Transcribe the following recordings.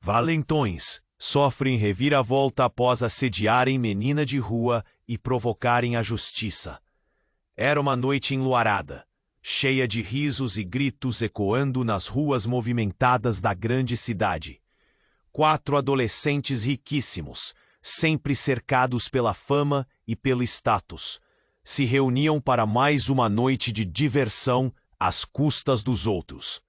Valentões sofrem reviravolta após assediarem menina de rua e provocarem a justiça. Era uma noite enluarada, cheia de risos e gritos ecoando nas ruas movimentadas da grande cidade. 4 adolescentes riquíssimos, sempre cercados pela fama e pelo status, se reuniam para mais uma noite de diversão às custas dos outros.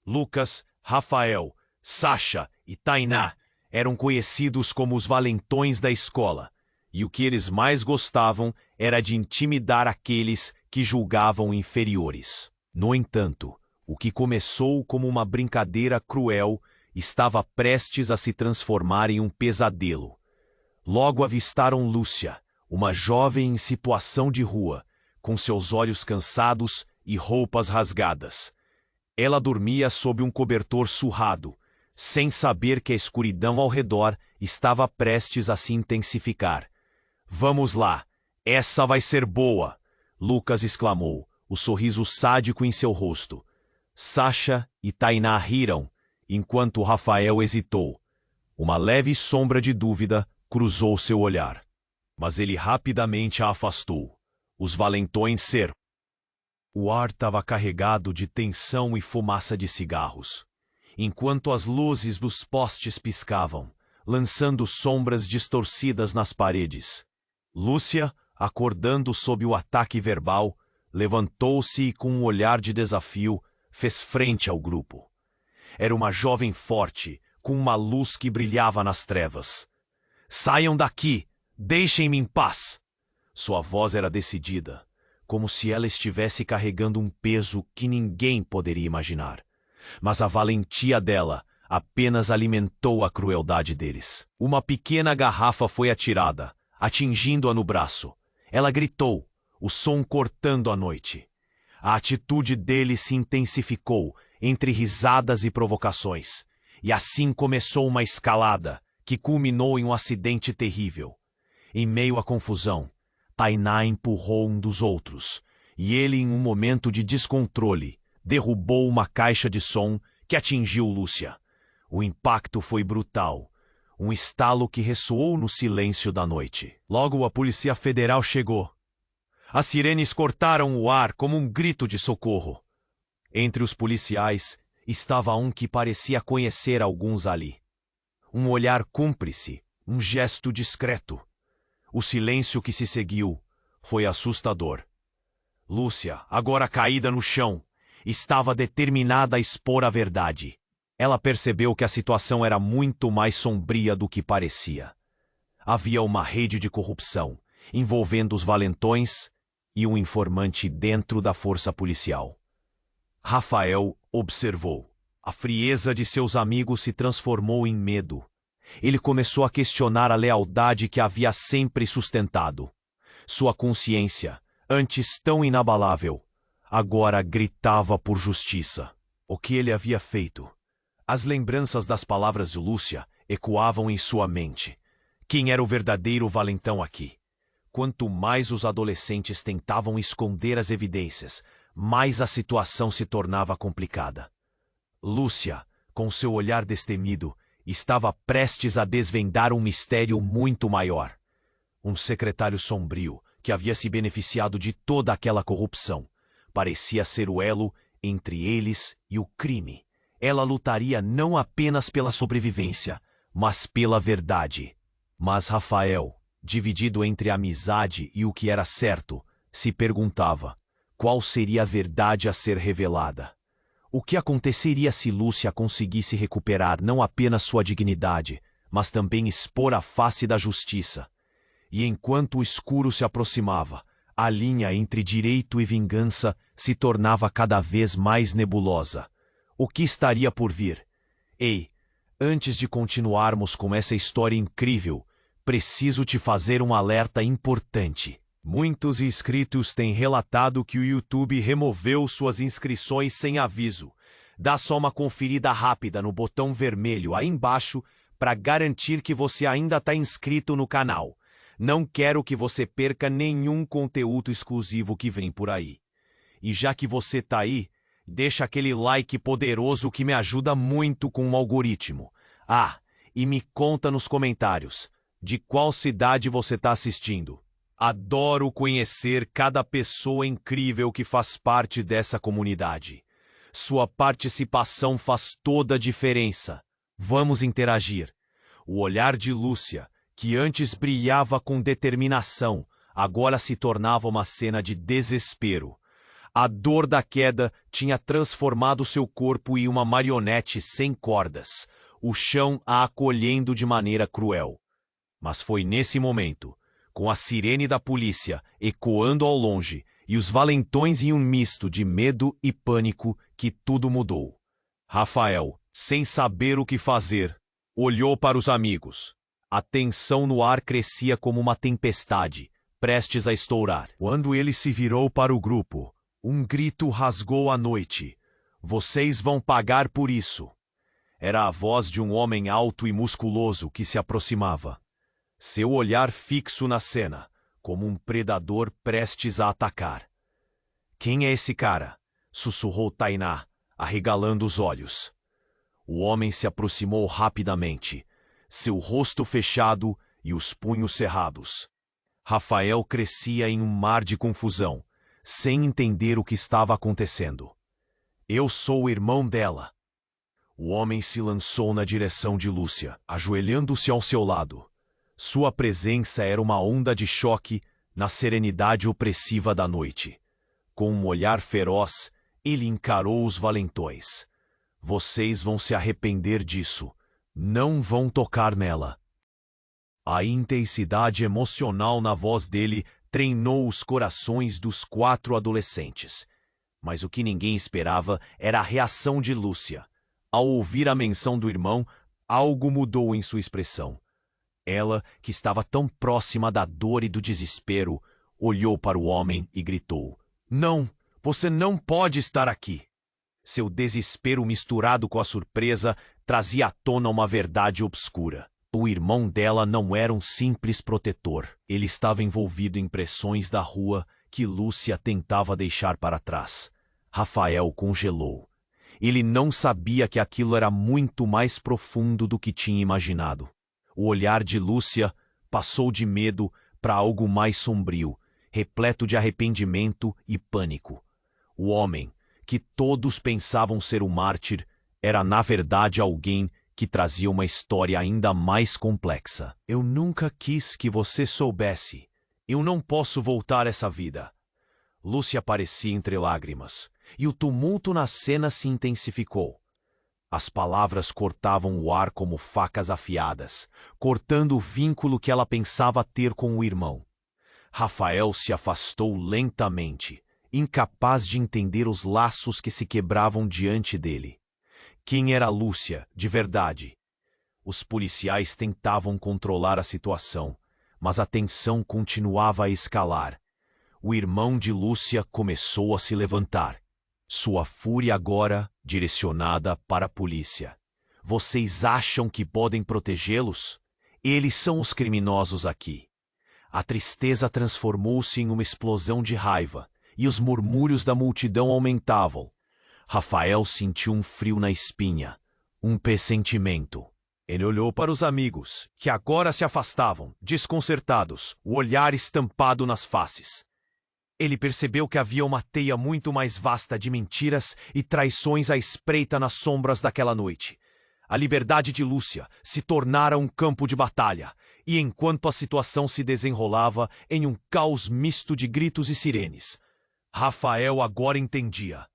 Lucas, Rafael, Sasha e Tainá eram conhecidos como os valentões da escola, e o que eles mais gostavam era de intimidar aqueles que julgavam inferiores. No entanto, o que começou como uma brincadeira cruel estava prestes a se transformar em um pesadelo. Logo avistaram Lúcia, uma jovem em situação de rua, com seus olhos cansados e roupas rasgadas. Ela dormia sob um cobertor surrado, sem saber que a escuridão ao redor estava prestes a se intensificar. "Vamos lá, essa vai ser boa!" Lucas exclamou, o sorriso sádico em seu rosto. Sasha e Tainá riram, enquanto Rafael hesitou. Uma leve sombra de dúvida cruzou seu olhar. Mas ele rapidamente a afastou. Os valentões cercam. O ar estava carregado de tensão e fumaça de cigarros, enquanto as luzes dos postes piscavam, lançando sombras distorcidas nas paredes. Lúcia, acordando sob o ataque verbal, levantou-se e, com um olhar de desafio, fez frente ao grupo. Era uma jovem forte, com uma luz que brilhava nas trevas. "Saiam daqui! Deixem-me em paz!" Sua voz era decidida, como se ela estivesse carregando um peso que ninguém poderia imaginar. Mas a valentia dela apenas alimentou a crueldade deles. Uma pequena garrafa foi atirada, atingindo-a no braço. Ela gritou, o som cortando a noite. A atitude dele se intensificou entre risadas e provocações, e assim começou uma escalada que culminou em um acidente terrível. Em meio à confusão, Tainá empurrou um dos outros, e ele, em um momento de descontrole, derrubou uma caixa de som que atingiu Lúcia. O impacto foi brutal, um estalo que ressoou no silêncio da noite. Logo a Polícia Federal chegou. As sirenes cortaram o ar como um grito de socorro. Entre os policiais estava um que parecia conhecer alguns ali. Um olhar cúmplice, um gesto discreto. O silêncio que se seguiu foi assustador. Lúcia, agora caída no chão, estava determinada a expor a verdade. Ela percebeu que a situação era muito mais sombria do que parecia. Havia uma rede de corrupção, envolvendo os valentões e um informante dentro da força policial. Rafael observou. A frieza de seus amigos se transformou em medo. Ele começou a questionar a lealdade que havia sempre sustentado. Sua consciência, antes tão inabalável, agora gritava por justiça. O que ele havia feito? As lembranças das palavras de Lúcia ecoavam em sua mente. Quem era o verdadeiro valentão aqui? Quanto mais os adolescentes tentavam esconder as evidências, mais a situação se tornava complicada. Lúcia, com seu olhar destemido, estava prestes a desvendar um mistério muito maior. Um secretário sombrio, que havia se beneficiado de toda aquela corrupção, parecia ser o elo entre eles e o crime. Ela lutaria não apenas pela sobrevivência, mas pela verdade. Mas Rafael, dividido entre a amizade e o que era certo, se perguntava qual seria a verdade a ser revelada. O que aconteceria se Lúcia conseguisse recuperar não apenas sua dignidade, mas também expor a face da justiça? E enquanto o escuro se aproximava, a linha entre direito e vingança se tornava cada vez mais nebulosa. O que estaria por vir? Ei, antes de continuarmos com essa história incrível, preciso te fazer um alerta importante. Muitos inscritos têm relatado que o YouTube removeu suas inscrições sem aviso. Dá só uma conferida rápida no botão vermelho aí embaixo para garantir que você ainda está inscrito no canal. Não quero que você perca nenhum conteúdo exclusivo que vem por aí. E já que você tá aí, deixa aquele like poderoso que me ajuda muito com o algoritmo. Ah, e me conta nos comentários, de qual cidade você está assistindo. Adoro conhecer cada pessoa incrível que faz parte dessa comunidade. Sua participação faz toda a diferença. Vamos interagir. O olhar de Lúcia, que antes brilhava com determinação, agora se tornava uma cena de desespero. A dor da queda tinha transformado seu corpo em uma marionete sem cordas, o chão a acolhendo de maneira cruel. Mas foi nesse momento, com a sirene da polícia ecoando ao longe e os valentões em um misto de medo e pânico, que tudo mudou. Rafael, sem saber o que fazer, olhou para os amigos. A tensão no ar crescia como uma tempestade, prestes a estourar. Quando ele se virou para o grupo, um grito rasgou a noite. Vocês vão pagar por isso. Era a voz de um homem alto e musculoso que se aproximava. Seu olhar fixo na cena, como um predador prestes a atacar. Quem é esse cara? Sussurrou Tainá, arregalando os olhos. O homem se aproximou rapidamente, seu rosto fechado e os punhos cerrados. Rafael crescia em um mar de confusão, sem entender o que estava acontecendo. Eu sou o irmão dela. O homem se lançou na direção de Lúcia, ajoelhando-se ao seu lado. Sua presença era uma onda de choque na serenidade opressiva da noite. Com um olhar feroz, ele encarou os valentões. Vocês vão se arrepender disso. Não vão tocar nela. A intensidade emocional na voz dele treinou os corações dos 4 adolescentes. Mas o que ninguém esperava era a reação de Lúcia. Ao ouvir a menção do irmão, algo mudou em sua expressão. Ela, que estava tão próxima da dor e do desespero, olhou para o homem e gritou: Não, você não pode estar aqui. Seu desespero misturado com a surpresa trazia à tona uma verdade obscura. O irmão dela não era um simples protetor. Ele estava envolvido em pressões da rua que Lúcia tentava deixar para trás. Rafael congelou. Ele não sabia que aquilo era muito mais profundo do que tinha imaginado. O olhar de Lúcia passou de medo para algo mais sombrio, repleto de arrependimento e pânico. O homem, que todos pensavam ser um mártir, era na verdade alguém que trazia uma história ainda mais complexa. Eu nunca quis que você soubesse. Eu não posso voltar essa vida. Lúcia aparecia entre lágrimas, e o tumulto na cena se intensificou. As palavras cortavam o ar como facas afiadas, cortando o vínculo que ela pensava ter com o irmão. Rafael se afastou lentamente, incapaz de entender os laços que se quebravam diante dele. Quem era Lúcia, de verdade? Os policiais tentavam controlar a situação, mas a tensão continuava a escalar. O irmão de Lúcia começou a se levantar. Sua fúria agora direcionada para a polícia. Vocês acham que podem protegê-los? Eles são os criminosos aqui. A tristeza transformou-se em uma explosão de raiva, e os murmúrios da multidão aumentavam. Rafael sentiu um frio na espinha, um pressentimento. Ele olhou para os amigos, que agora se afastavam, desconcertados, o olhar estampado nas faces. Ele percebeu que havia uma teia muito mais vasta de mentiras e traições à espreita nas sombras daquela noite. A liberdade de Lúcia se tornara um campo de batalha, e enquanto a situação se desenrolava em um caos misto de gritos e sirenes, Rafael agora entendia.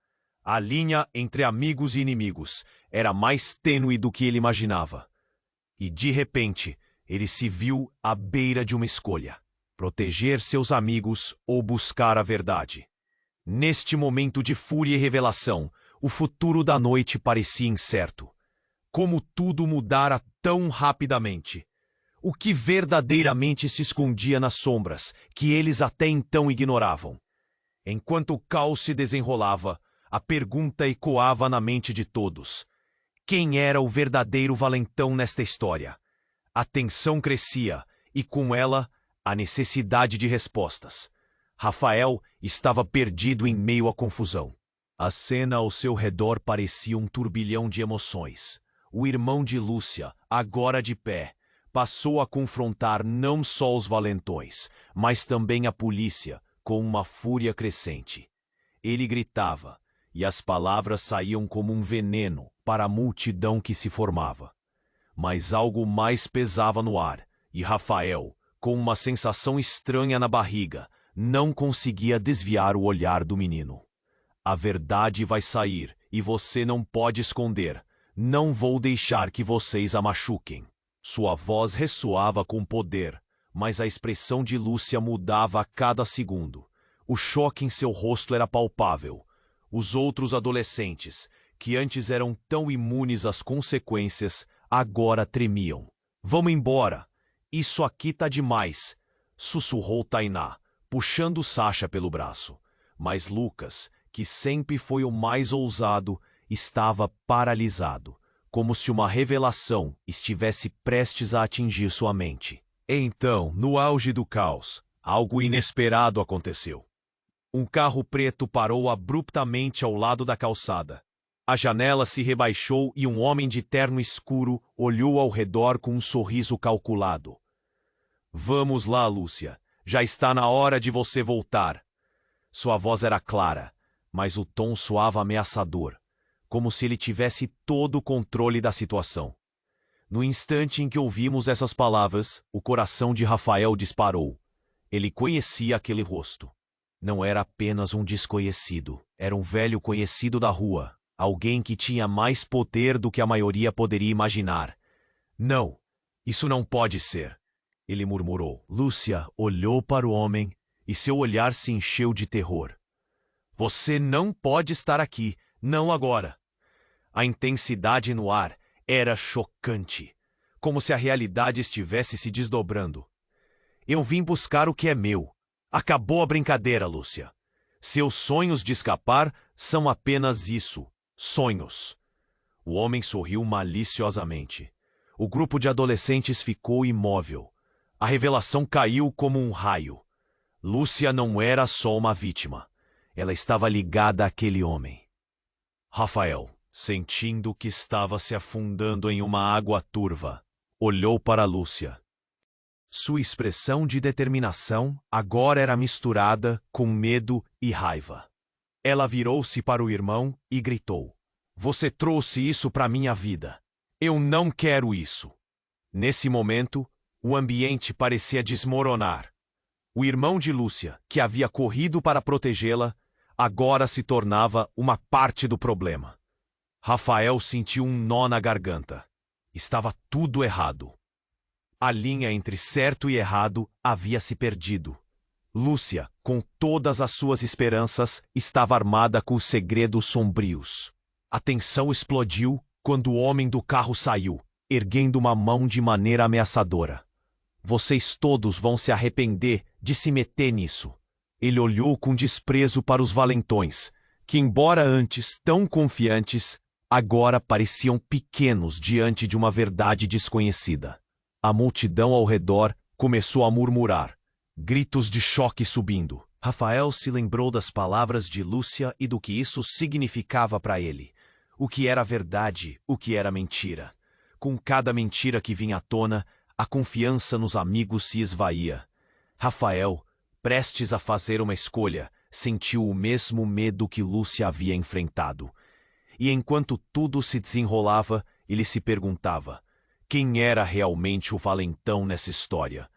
A linha entre amigos e inimigos era mais tênue do que ele imaginava. E de repente, ele se viu à beira de uma escolha: proteger seus amigos ou buscar a verdade. Neste momento de fúria e revelação, o futuro da noite parecia incerto. Como tudo mudara tão rapidamente. O que verdadeiramente se escondia nas sombras, que eles até então ignoravam. Enquanto o caos se desenrolava, a pergunta ecoava na mente de todos: quem era o verdadeiro valentão nesta história? A tensão crescia, e com ela, a necessidade de respostas. Rafael estava perdido em meio à confusão. A cena ao seu redor parecia um turbilhão de emoções. O irmão de Lúcia, agora de pé, passou a confrontar não só os valentões, mas também a polícia, com uma fúria crescente. Ele gritava, e as palavras saíam como um veneno para a multidão que se formava. Mas algo mais pesava no ar, e Rafael, com uma sensação estranha na barriga, não conseguia desviar o olhar do menino. A verdade vai sair, e você não pode esconder. Não vou deixar que vocês a machuquem. Sua voz ressoava com poder, mas a expressão de Lúcia mudava a cada segundo. O choque em seu rosto era palpável. Os outros adolescentes, que antes eram tão imunes às consequências, agora tremiam. Vamos embora! Isso aqui tá demais! Sussurrou Tainá, puxando Sasha pelo braço. Mas Lucas, que sempre foi o mais ousado, estava paralisado, como se uma revelação estivesse prestes a atingir sua mente. Então, no auge do caos, algo inesperado aconteceu. Um carro preto parou abruptamente ao lado da calçada. A janela se rebaixou e um homem de terno escuro olhou ao redor com um sorriso calculado. Vamos lá, Lúcia. Já está na hora de você voltar. Sua voz era clara, mas o tom soava ameaçador, como se ele tivesse todo o controle da situação. No instante em que ouvimos essas palavras, o coração de Rafael disparou. Ele conhecia aquele rosto. Não era apenas um desconhecido, era um velho conhecido da rua, alguém que tinha mais poder do que a maioria poderia imaginar. Não, isso não pode ser, ele murmurou. Lúcia olhou para o homem e seu olhar se encheu de terror. Você não pode estar aqui, não agora. A intensidade no ar era chocante, como se a realidade estivesse se desdobrando. Eu vim buscar o que é meu. Acabou a brincadeira, Lúcia. Seus sonhos de escapar são apenas isso, sonhos. O homem sorriu maliciosamente. O grupo de adolescentes ficou imóvel. A revelação caiu como um raio. Lúcia não era só uma vítima. Ela estava ligada àquele homem. Rafael, sentindo que estava se afundando em uma água turva, olhou para Lúcia. Sua expressão de determinação agora era misturada com medo e raiva. Ela virou-se para o irmão e gritou: Você trouxe isso para minha vida. Eu não quero isso. Nesse momento, o ambiente parecia desmoronar. O irmão de Lúcia, que havia corrido para protegê-la, agora se tornava uma parte do problema. Rafael sentiu um nó na garganta. Estava tudo errado. A linha entre certo e errado havia se perdido. Lúcia, com todas as suas esperanças, estava armada com segredos sombrios. A tensão explodiu quando o homem do carro saiu, erguendo uma mão de maneira ameaçadora. Vocês todos vão se arrepender de se meter nisso. Ele olhou com desprezo para os valentões, que, embora antes tão confiantes, agora pareciam pequenos diante de uma verdade desconhecida. A multidão ao redor começou a murmurar, gritos de choque subindo. Rafael se lembrou das palavras de Lúcia e do que isso significava para ele. O que era verdade, o que era mentira. Com cada mentira que vinha à tona, a confiança nos amigos se esvaía. Rafael, prestes a fazer uma escolha, sentiu o mesmo medo que Lúcia havia enfrentado. E enquanto tudo se desenrolava, ele se perguntava: quem era realmente o valentão nessa história?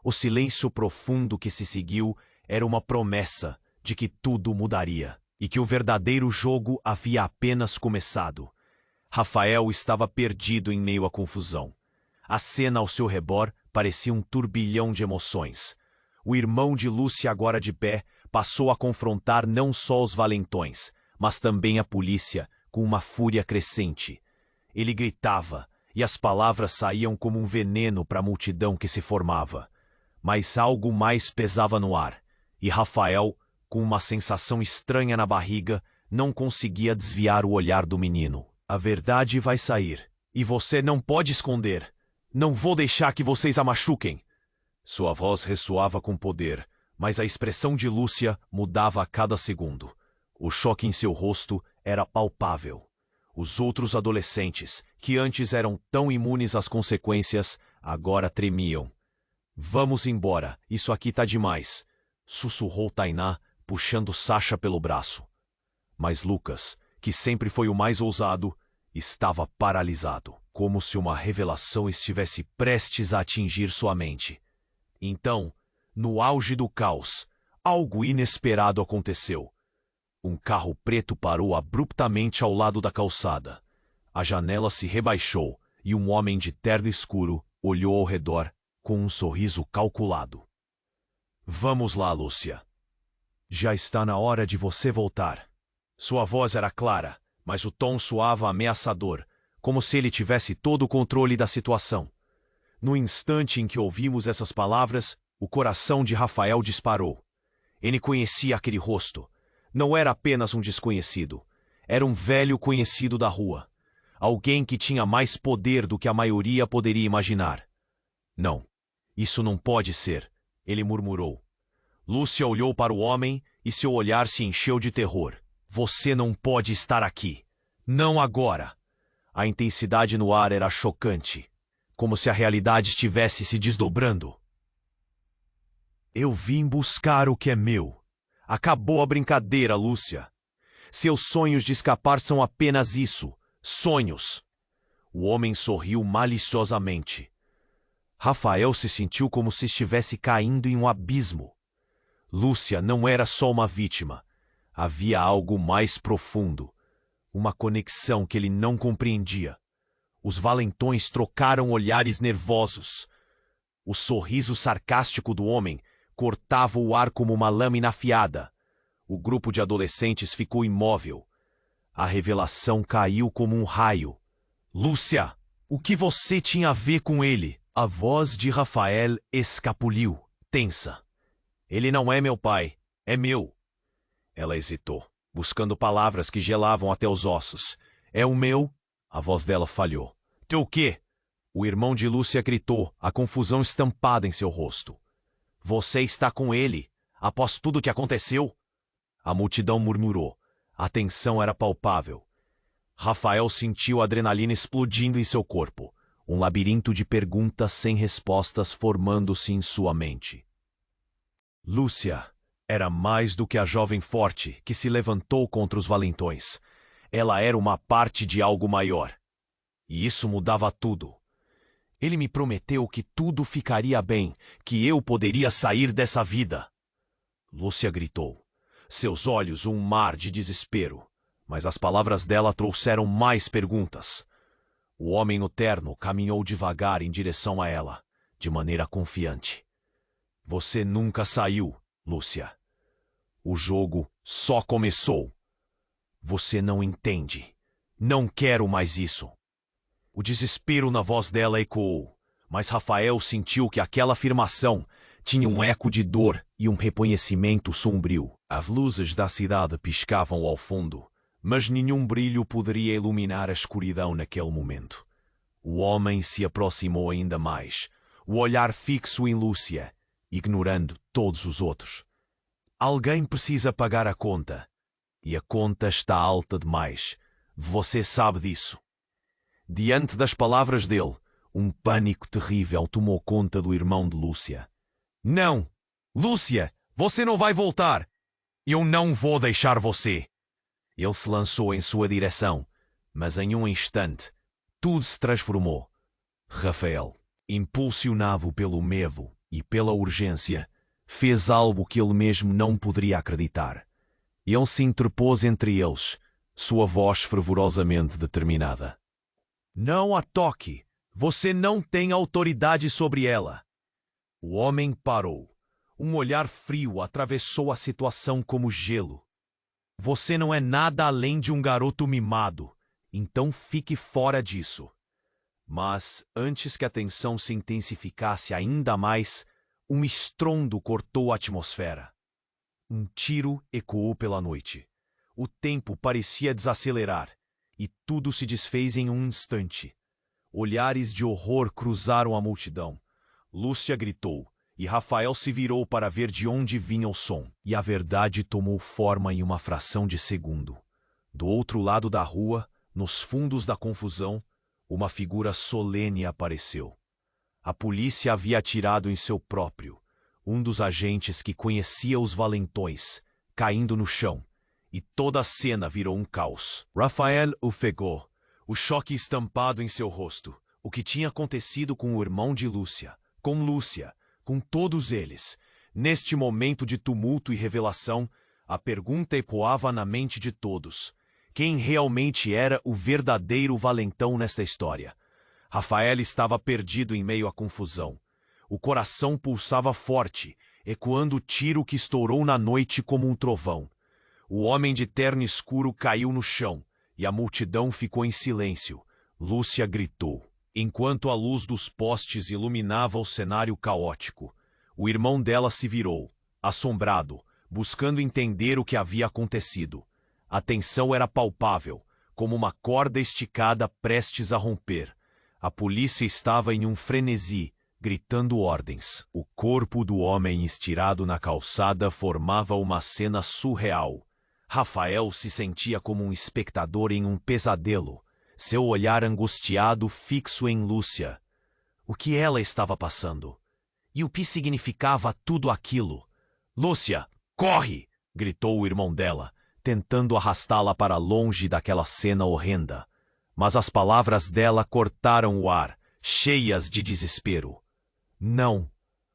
O silêncio profundo que se seguiu era uma promessa de que tudo mudaria e que o verdadeiro jogo havia apenas começado. Rafael estava perdido em meio à confusão. A cena ao seu redor parecia um turbilhão de emoções. O irmão de Lúcia, agora de pé, passou a confrontar não só os valentões, mas também a polícia, com uma fúria crescente. Ele gritava, e as palavras saíam como um veneno para a multidão que se formava. Mas algo mais pesava no ar, e Rafael, com uma sensação estranha na barriga, não conseguia desviar o olhar do menino. A verdade vai sair, e você não pode esconder. Não vou deixar que vocês a machuquem. Sua voz ressoava com poder, mas a expressão de Lúcia mudava a cada segundo. O choque em seu rosto era palpável. Os outros adolescentes, que antes eram tão imunes às consequências, agora tremiam. Vamos embora, isso aqui tá demais, sussurrou Tainá, puxando Sasha pelo braço. Mas Lucas, que sempre foi o mais ousado, estava paralisado, como se uma revelação estivesse prestes a atingir sua mente. Então, no auge do caos, algo inesperado aconteceu. Um carro preto parou abruptamente ao lado da calçada. A janela se rebaixou e um homem de terno escuro olhou ao redor com um sorriso calculado. Vamos lá, Lúcia. Já está na hora de você voltar. Sua voz era clara, mas o tom soava ameaçador, como se ele tivesse todo o controle da situação. No instante em que ouvimos essas palavras, o coração de Rafael disparou. Ele conhecia aquele rosto. Não era apenas um desconhecido. Era um velho conhecido da rua. Alguém que tinha mais poder do que a maioria poderia imaginar. Não, isso não pode ser, ele murmurou. Lúcia olhou para o homem e seu olhar se encheu de terror. Você não pode estar aqui. Não agora. A intensidade no ar era chocante, como se a realidade estivesse se desdobrando. Eu vim buscar o que é meu. Acabou a brincadeira, Lúcia. Seus sonhos de escapar são apenas isso, sonhos. O homem sorriu maliciosamente. Rafael se sentiu como se estivesse caindo em um abismo. Lúcia não era só uma vítima. Havia algo mais profundo. Uma conexão que ele não compreendia. Os valentões trocaram olhares nervosos. O sorriso sarcástico do homem cortava o ar como uma lâmina afiada. O grupo de adolescentes ficou imóvel. A revelação caiu como um raio. Lúcia, o que você tinha a ver com ele? A voz de Rafael escapuliu, tensa. Ele não é meu pai, é meu. Ela hesitou, buscando palavras que gelavam até os ossos. É o meu? A voz dela falhou. Teu quê? O irmão de Lúcia gritou, a confusão estampada em seu rosto. Você está com ele, após tudo o que aconteceu? A multidão murmurou. A tensão era palpável. Rafael sentiu a adrenalina explodindo em seu corpo. Um labirinto de perguntas sem respostas formando-se em sua mente. Lúcia era mais do que a jovem forte que se levantou contra os valentões. Ela era uma parte de algo maior. E isso mudava tudo. Ele me prometeu que tudo ficaria bem, que eu poderia sair dessa vida. Lúcia gritou. Seus olhos um mar de desespero. Mas as palavras dela trouxeram mais perguntas. O homem no terno caminhou devagar em direção a ela, de maneira confiante. Você nunca saiu, Lúcia. O jogo só começou. Você não entende. Não quero mais isso. O desespero na voz dela ecoou, mas Rafael sentiu que aquela afirmação tinha um eco de dor e um reconhecimento sombrio. As luzes da cidade piscavam ao fundo, mas nenhum brilho poderia iluminar a escuridão naquele momento. O homem se aproximou ainda mais, o olhar fixo em Lúcia, ignorando todos os outros. Alguém precisa pagar a conta, e a conta está alta demais. Você sabe disso. Diante das palavras dele, um pânico terrível tomou conta do irmão de Lúcia. Não! Lúcia, você não vai voltar! Eu não vou deixar você! Ele se lançou em sua direção, mas em um instante, tudo se transformou. Rafael, impulsionado pelo medo e pela urgência, fez algo que ele mesmo não poderia acreditar. Ele se interpôs entre eles, sua voz fervorosamente determinada. Não a toque! Você não tem autoridade sobre ela! O homem parou. Um olhar frio atravessou a situação como gelo. Você não é nada além de um garoto mimado, então fique fora disso. Mas, antes que a tensão se intensificasse ainda mais, um estrondo cortou a atmosfera. Um tiro ecoou pela noite. O tempo parecia desacelerar, e tudo se desfez em um instante. Olhares de horror cruzaram a multidão. Lúcia gritou, e Rafael se virou para ver de onde vinha o som, e a verdade tomou forma em uma fração de segundo. Do outro lado da rua, Nos fundos da confusão, uma figura solene apareceu. A polícia havia atirado em seu próprio, um dos agentes que conhecia os valentões, caindo no chão, e toda a cena virou um caos. Raphael ofegou, o choque estampado em seu rosto. O que tinha acontecido com o irmão de Lúcia, com todos eles. Neste momento de tumulto e revelação, a pergunta ecoava na mente de todos. Quem realmente era o verdadeiro valentão nesta história? Raphael estava perdido em meio à confusão. O coração pulsava forte, ecoando o tiro que estourou na noite como um trovão. O homem de terno escuro caiu no chão, e a multidão ficou em silêncio. Lúcia gritou. Enquanto a luz dos postes iluminava o cenário caótico, o irmão dela se virou, assombrado, buscando entender o que havia acontecido. A tensão era palpável, como uma corda esticada prestes a romper. A polícia estava em um frenesi, gritando ordens. O corpo do homem estirado na calçada formava uma cena surreal. Raphael se sentia como um espectador em um pesadelo, seu olhar angustiado fixo em Lúcia. O que ela estava passando? E o que significava tudo aquilo? "Lúcia, corre!" gritou o irmão dela, tentando arrastá-la para longe daquela cena horrenda. Mas as palavras dela cortaram o ar, cheias de desespero. "Não.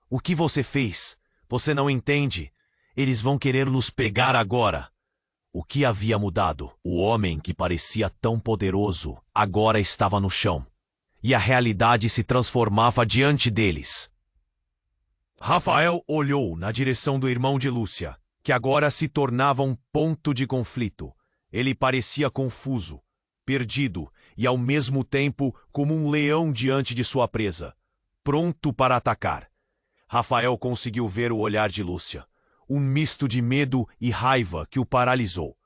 O que você fez? Você não entende. Eles vão querer nos pegar agora." O que havia mudado? O homem que parecia tão poderoso agora estava no chão, e a realidade se transformava diante deles. Raphael olhou na direção do irmão de Lúcia, que agora se tornava um ponto de conflito. Ele parecia confuso, perdido e ao mesmo tempo como um leão diante de sua presa, pronto para atacar. Raphael conseguiu ver o olhar de Lúcia, um misto de medo e raiva que o paralisou.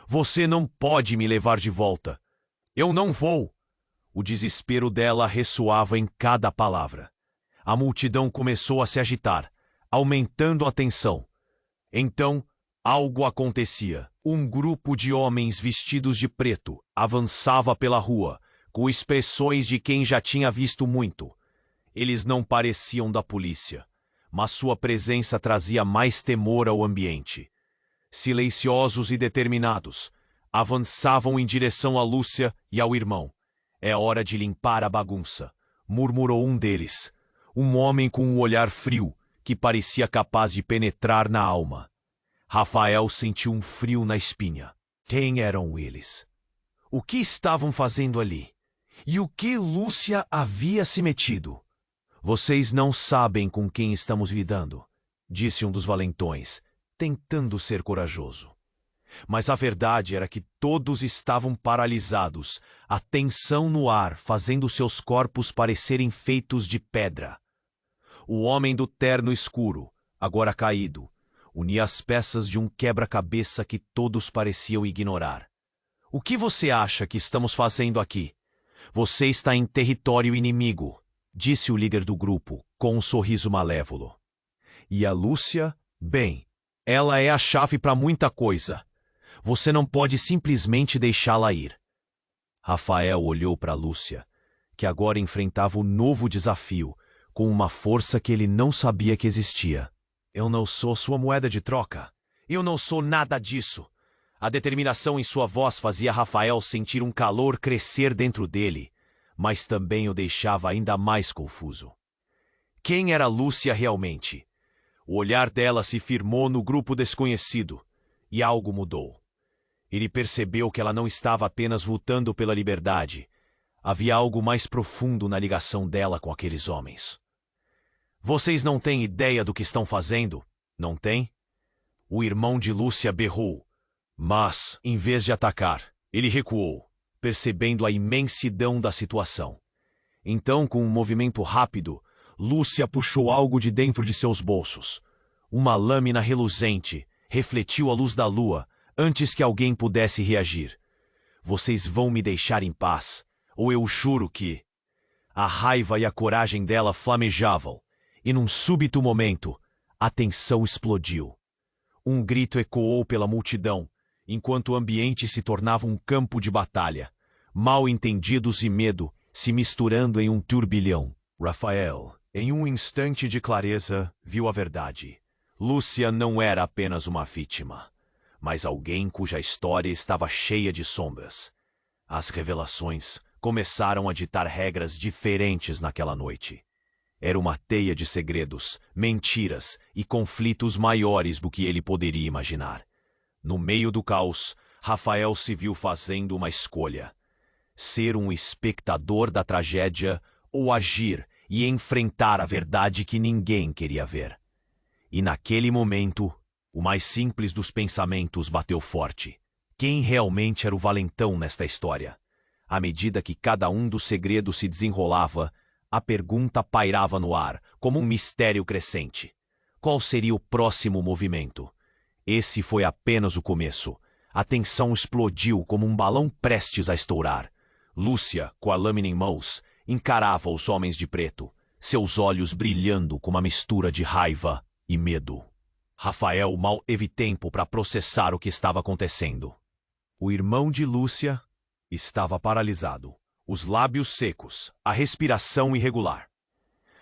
"Você não pode me levar de volta. Eu não vou." O desespero dela ressoava em cada palavra. A multidão começou a se agitar, aumentando a tensão. Então, algo acontecia. Um grupo de homens vestidos de preto avançava pela rua, com expressões de quem já tinha visto muito. Eles não pareciam da polícia, mas sua presença trazia mais temor ao ambiente. Silenciosos e determinados, avançavam em direção a Lúcia e ao irmão. "É hora de limpar a bagunça", murmurou um deles, um homem com um olhar frio que parecia capaz de penetrar na alma. Raphael sentiu um frio na espinha. Quem eram eles? O que estavam fazendo ali? E o que Lúcia havia se metido? "Vocês não sabem com quem estamos lidando", disse um dos valentões, tentando ser corajoso. Mas a verdade era que todos estavam paralisados, a tensão no ar fazendo seus corpos parecerem feitos de pedra. O homem do terno escuro, agora caído, unia as peças de um quebra-cabeça que todos pareciam ignorar. "O que você acha que estamos fazendo aqui? Você está em território inimigo", disse o líder do grupo, com um sorriso malévolo. "E a Lúcia? Bem, ela é a chave para muita coisa. Você não pode simplesmente deixá-la ir." Raphael olhou para Lúcia, que agora enfrentava um novo desafio, com uma força que ele não sabia que existia. "Eu não sou sua moeda de troca. Eu não sou nada disso." A determinação em sua voz fazia Raphael sentir um calor crescer dentro dele, mas também o deixava ainda mais confuso. Quem era Lúcia realmente? O olhar dela se firmou no grupo desconhecido, e algo mudou. Ele percebeu que ela não estava apenas lutando pela liberdade. Havia algo mais profundo na ligação dela com aqueles homens. "Vocês não têm ideia do que estão fazendo, não têm?" O irmão de Lúcia berrou, mas, em vez de atacar, ele recuou, percebendo a imensidão da situação. Então, com um movimento rápido, Lúcia puxou algo de dentro de seus bolsos. Uma lâmina reluzente refletiu a luz da lua antes que alguém pudesse reagir. "Vocês vão me deixar em paz, ou eu juro que..." A raiva e a coragem dela flamejavam, e num súbito momento, a tensão explodiu. Um grito ecoou pela multidão, enquanto o ambiente se tornava um campo de batalha. mal-entendidos e medo se misturando em um turbilhão. Rafael, em um instante de clareza, viu a verdade. Lúcia não era apenas uma vítima, mas alguém cuja história estava cheia de sombras. As revelações começaram a ditar regras diferentes naquela noite. Era uma teia de segredos, mentiras e conflitos maiores do que ele poderia imaginar. No meio do caos, Rafael se viu fazendo uma escolha: ser um espectador da tragédia ou agir e enfrentar a verdade que ninguém queria ver. E naquele momento, o mais simples dos pensamentos bateu forte. Quem realmente era o valentão nesta história? À medida que cada um dos segredos se desenrolava, a pergunta pairava no ar, como um mistério crescente. Qual seria o próximo movimento? Esse foi apenas o começo. A tensão explodiu como um balão prestes a estourar. Lúcia, com a lâmina em mãos, encarava os homens de preto, seus olhos brilhando com uma mistura de raiva e medo. Rafael mal teve tempo para processar o que estava acontecendo. O irmão de Lúcia estava paralisado, os lábios secos, a respiração irregular.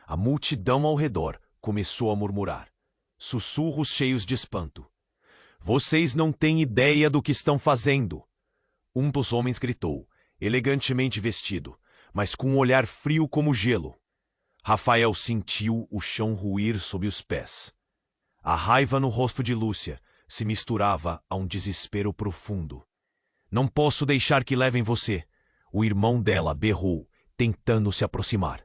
A multidão ao redor começou a murmurar, sussurros cheios de espanto. Vocês não têm ideia do que estão fazendo. Um dos homens gritou, elegantemente vestido, mas com um olhar frio como gelo. Rafael sentiu o chão ruir sob os pés. A raiva no rosto de Lúcia se misturava a um desespero profundo. Não posso deixar que levem você, o irmão dela berrou, tentando se aproximar.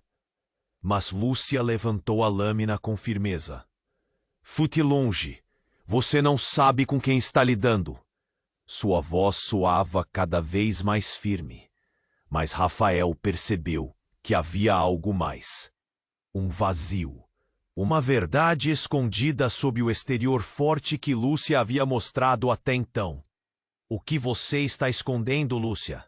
Mas Lúcia levantou a lâmina com firmeza. Fute longe. Você não sabe com quem está lidando. Sua voz soava cada vez mais firme. Mas Rafael percebeu que havia algo mais. Um vazio. Uma verdade escondida sob o exterior forte que Lúcia havia mostrado até então. O que você está escondendo, Lúcia?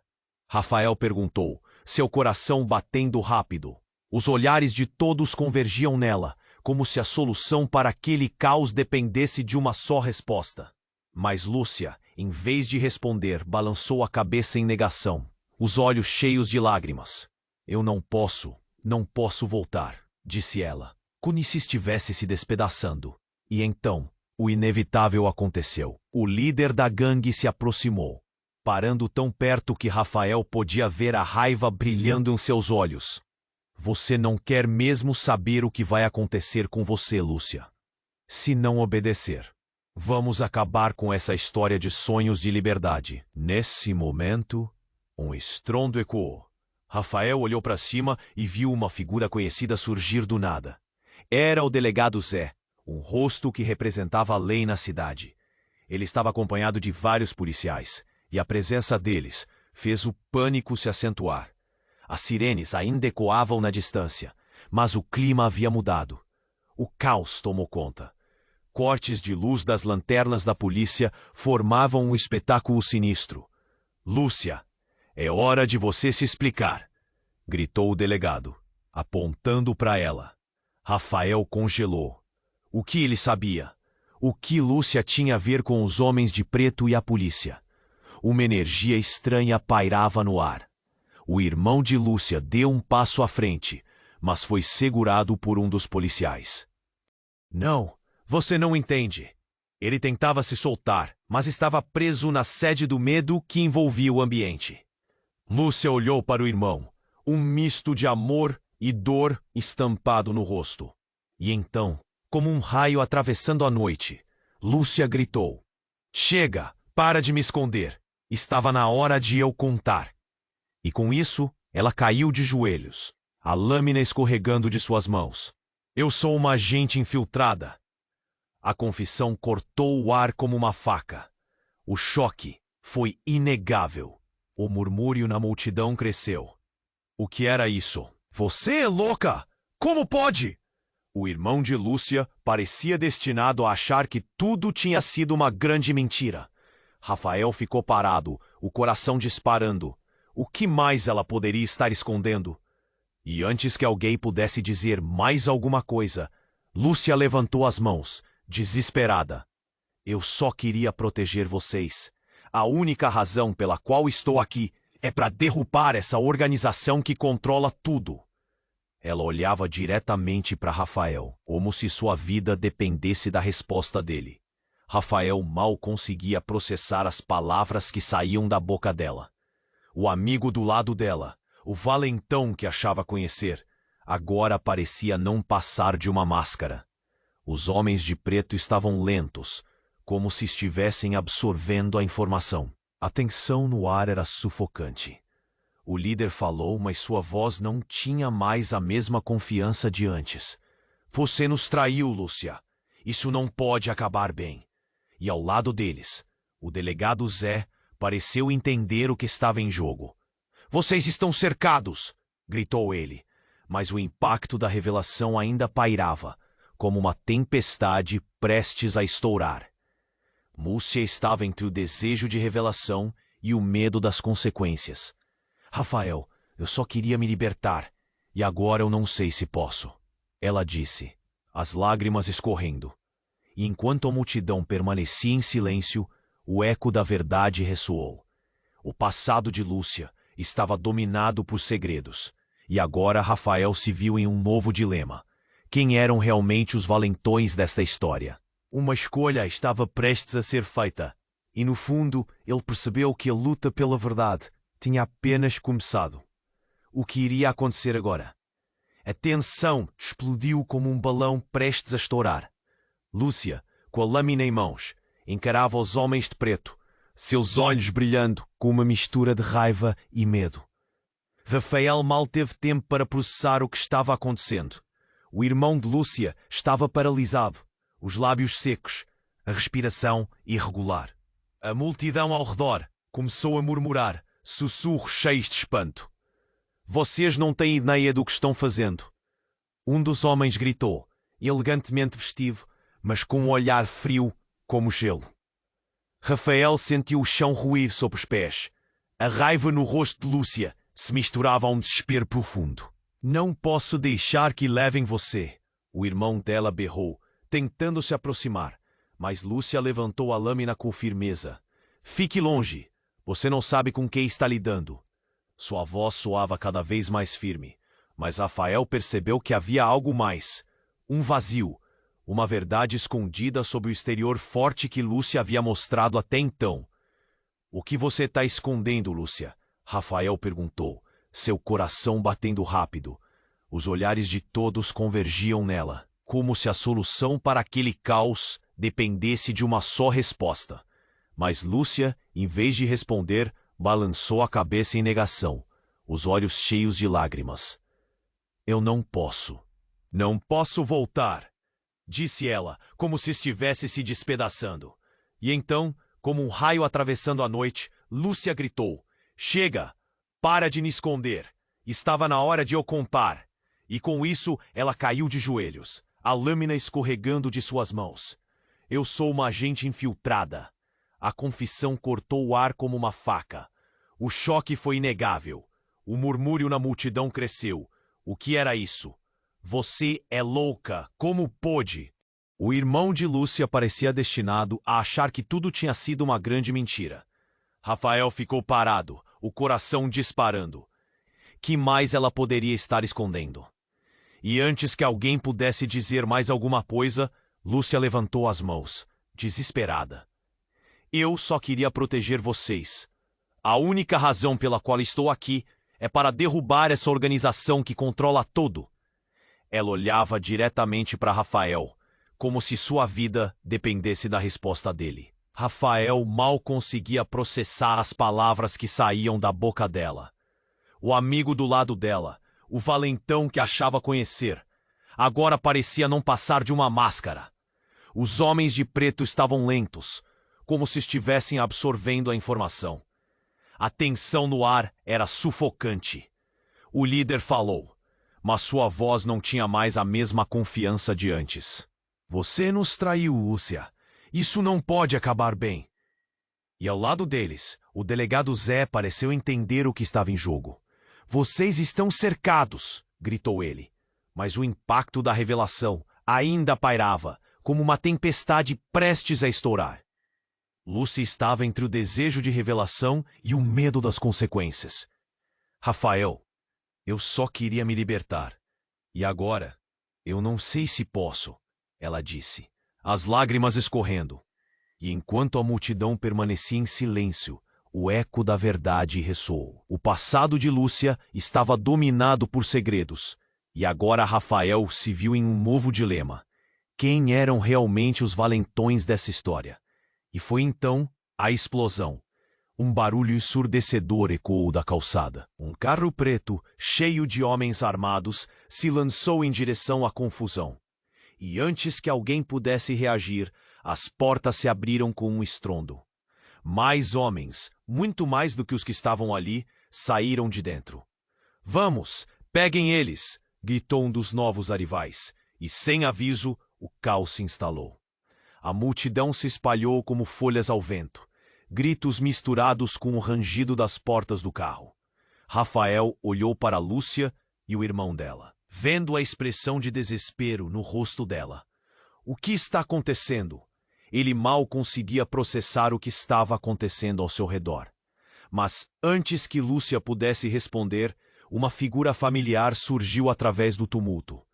Rafael perguntou, seu coração batendo rápido. Os olhares de todos convergiam nela, como se a solução para aquele caos dependesse de uma só resposta. Mas Lúcia, em vez de responder, balançou a cabeça em negação, os olhos cheios de lágrimas. Eu não posso voltar, disse ela, como se estivesse se despedaçando. E então, o inevitável aconteceu. O líder da gangue se aproximou, parando tão perto que Rafael podia ver a raiva brilhando em seus olhos. Você não quer mesmo saber o que vai acontecer com você, Lúcia. Se não obedecer, vamos acabar com essa história de sonhos de liberdade. Nesse momento, um estrondo ecoou. Rafael olhou para cima e viu uma figura conhecida surgir do nada. Era o delegado Zé, um rosto que representava a lei na cidade. Ele estava acompanhado de vários policiais, e a presença deles fez o pânico se acentuar. As sirenes ainda ecoavam na distância, mas o clima havia mudado. O caos tomou conta. Cortes de luz das lanternas da polícia formavam um espetáculo sinistro. Lúcia, é hora de você se explicar, gritou o delegado, apontando para ela. Rafael congelou. O que ele sabia? O que Lúcia tinha a ver com os homens de preto e a polícia? Uma energia estranha pairava no ar. O irmão de Lúcia deu um passo à frente, mas foi segurado por um dos policiais. Não, você não entende. Ele tentava se soltar, mas estava preso na sede do medo que envolvia o ambiente. Lúcia olhou para o irmão, um misto de amor e dor estampado no rosto. E então, como um raio atravessando a noite, Lúcia gritou: Chega, para de me esconder. Estava na hora de eu contar. E com isso, ela caiu de joelhos, a lâmina escorregando de suas mãos. Eu sou uma agente infiltrada. A confissão cortou o ar como uma faca. O choque foi inegável. O murmúrio na multidão cresceu. O que era isso? Você é louca! Como pode? O irmão de Lúcia parecia destinado a achar que tudo tinha sido uma grande mentira. Rafael ficou parado, o coração disparando. O que mais ela poderia estar escondendo? E antes que alguém pudesse dizer mais alguma coisa, Lúcia levantou as mãos, desesperada. Eu só queria proteger vocês. A única razão pela qual estou aqui É para derrubar essa organização que controla tudo. Ela olhava diretamente para Rafael, como se sua vida dependesse da resposta dele. Rafael mal conseguia processar as palavras que saíam da boca dela. O amigo do lado dela, o valentão que achava conhecer, agora parecia não passar de uma máscara. Os homens de preto estavam lentos, como se estivessem absorvendo a informação. A tensão no ar era sufocante. O líder falou, mas sua voz não tinha mais a mesma confiança de antes. Você nos traiu, Lúcia. Isso não pode acabar bem. E ao lado deles, o delegado Zé pareceu entender o que estava em jogo. Vocês estão cercados, gritou ele, mas o impacto da revelação ainda pairava, como uma tempestade prestes a estourar. Múcia estava entre o desejo de revelação e o medo das consequências. Rafael, eu só queria me libertar, e agora eu não sei se posso. Ela disse, as lágrimas escorrendo. E enquanto a multidão permanecia em silêncio, o eco da verdade ressoou. O passado de Lúcia estava dominado por segredos, e agora Rafael se viu em um novo dilema. Quem eram realmente os valentões desta história? Uma escolha estava prestes a ser feita, e no fundo ele percebeu que a luta pela verdade tinha apenas começado. O que iria acontecer agora? A tensão explodiu como um balão prestes a estourar. Lúcia, com a lâmina em mãos, encarava os homens de preto, seus olhos brilhando com uma mistura de raiva e medo. Rafael mal teve tempo para processar o que estava acontecendo. O irmão de Lúcia estava paralisado, os lábios secos, a respiração irregular. A multidão ao redor começou a murmurar, sussurros cheios de espanto. Vocês não têm ideia do que estão fazendo. Um dos homens gritou, elegantemente vestido, mas com um olhar frio como gelo. Rafael sentiu o chão ruir sob os pés. A raiva no rosto de Lúcia se misturava a um desespero profundo. Não posso deixar que levem você, o irmão dela berrou, tentando se aproximar, mas Lúcia levantou a lâmina com firmeza. Fique longe, você não sabe com quem está lidando. Sua voz soava cada vez mais firme, mas Rafael percebeu que havia algo mais. Um vazio, uma verdade escondida sob o exterior forte que Lúcia havia mostrado até então. O que você está escondendo, Lúcia? Rafael perguntou, seu coração batendo rápido. Os olhares de todos convergiam nela, como se a solução para aquele caos dependesse de uma só resposta. Mas Lúcia, em vez de responder, balançou a cabeça em negação, os olhos cheios de lágrimas. Eu não posso. Não posso voltar, disse ela, como se estivesse se despedaçando. E então, como um raio atravessando a noite, Lúcia gritou, chega, para de me esconder. Estava na hora de eu contar. E com isso, ela caiu de joelhos, a lâmina escorregando de suas mãos. Eu sou uma agente infiltrada. A confissão cortou o ar como uma faca. O choque foi inegável. O murmúrio na multidão cresceu. O que era isso? Você é louca, como pôde? O irmão de Lúcia parecia destinado a achar que tudo tinha sido uma grande mentira. Rafael ficou parado, o coração disparando. Que mais ela poderia estar escondendo? E antes que alguém pudesse dizer mais alguma coisa, Lúcia levantou as mãos, desesperada. Eu só queria proteger vocês. A única razão pela qual estou aqui é para derrubar essa organização que controla tudo. Ela olhava diretamente para Rafael, como se sua vida dependesse da resposta dele. Rafael mal conseguia processar as palavras que saíam da boca dela. O amigo do lado dela, o valentão que achava conhecer, agora parecia não passar de uma máscara. Os homens de preto estavam lentos, como se estivessem absorvendo a informação. A tensão no ar era sufocante. O líder falou, mas sua voz não tinha mais a mesma confiança de antes. Você nos traiu, Lúcia. Isso não pode acabar bem. E ao lado deles, o delegado Zé pareceu entender o que estava em jogo. Vocês estão cercados, gritou ele. Mas o impacto da revelação ainda pairava, como uma tempestade prestes a estourar. Lúcia estava entre o desejo de revelação e o medo das consequências. Rafael, eu só queria me libertar. E agora, eu não sei se posso, ela disse, as lágrimas escorrendo. E enquanto a multidão permanecia em silêncio, o eco da verdade ressoou. O passado de Lúcia estava dominado por segredos, e agora Rafael se viu em um novo dilema. Quem eram realmente os valentões dessa história? E foi então a explosão. Um barulho ensurdecedor ecoou da calçada. Um carro preto, cheio de homens armados, se lançou em direção à confusão. E antes que alguém pudesse reagir, as portas se abriram com um estrondo. Mais homens, muito mais do que os que estavam ali, saíram de dentro. "Vamos, peguem eles!" gritou um dos novos arivais, e sem aviso, o caos se instalou. A multidão se espalhou como folhas ao vento, gritos misturados com o rangido das portas do carro. Rafael olhou para Lúcia e o irmão dela, vendo a expressão de desespero no rosto dela. O que está acontecendo? Ele mal conseguia processar o que estava acontecendo ao seu redor. Mas antes que Lúcia pudesse responder, uma figura familiar surgiu através do tumulto.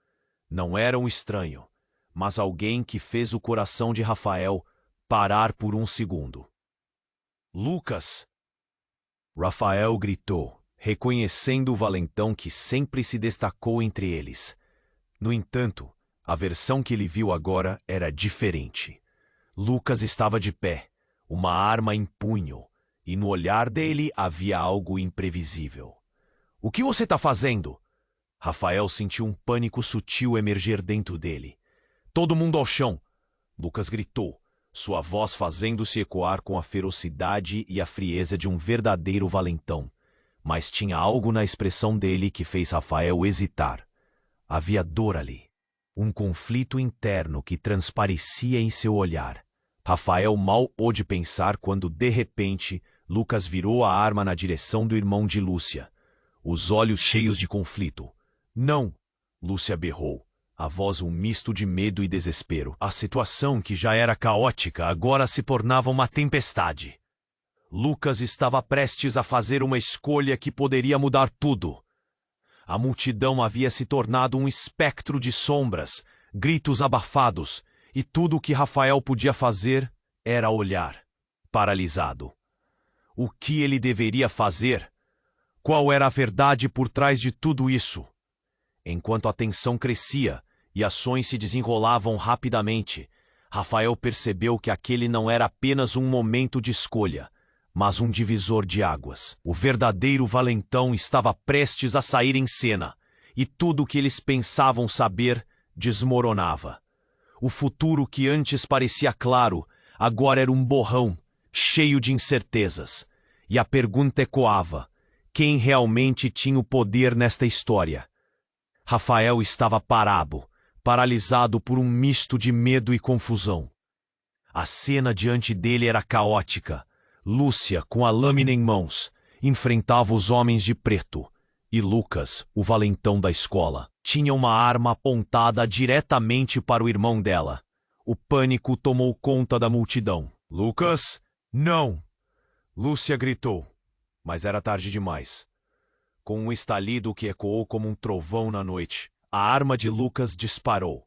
Não era um estranho, mas alguém que fez o coração de Rafael parar por um segundo. "Lucas!" Rafael gritou, reconhecendo o valentão que sempre se destacou entre eles. No entanto, a versão que ele viu agora era diferente. Lucas estava de pé, uma arma em punho, e no olhar dele havia algo imprevisível. "O que você está fazendo?" Rafael sentiu um pânico sutil emerger dentro dele. "Todo mundo ao chão!" Lucas gritou, sua voz fazendo-se ecoar com a ferocidade e a frieza de um verdadeiro valentão. Mas tinha algo na expressão dele que fez Rafael hesitar. Havia dor ali. Um conflito interno que transparecia em seu olhar. Rafael mal pôde pensar quando, de repente, Lucas virou a arma na direção do irmão de Lúcia, os olhos cheios de conflito. "Não!" Lúcia berrou, a voz um misto de medo e desespero. A situação, que já era caótica, agora se tornava uma tempestade. Lucas estava prestes a fazer uma escolha que poderia mudar tudo. A multidão havia se tornado um espectro de sombras, gritos abafados, e tudo o que Rafael podia fazer era olhar, paralisado. O que ele deveria fazer? Qual era a verdade por trás de tudo isso? Enquanto a tensão crescia e ações se desenrolavam rapidamente, Rafael percebeu que aquele não era apenas um momento de escolha, mas um divisor de águas. O verdadeiro valentão estava prestes a sair em cena, e tudo o que eles pensavam saber desmoronava. O futuro que antes parecia claro, agora era um borrão, cheio de incertezas. E a pergunta ecoava: quem realmente tinha o poder nesta história? Rafael estava paralisado por um misto de medo e confusão. A cena diante dele era caótica. Lúcia, com a lâmina em mãos, enfrentava os homens de preto, e Lucas, o valentão da escola, tinha uma arma apontada diretamente para o irmão dela. O pânico tomou conta da multidão. "Lucas, não!" Lúcia gritou, mas era tarde demais. Com um estalido que ecoou como um trovão na noite, a arma de Lucas disparou.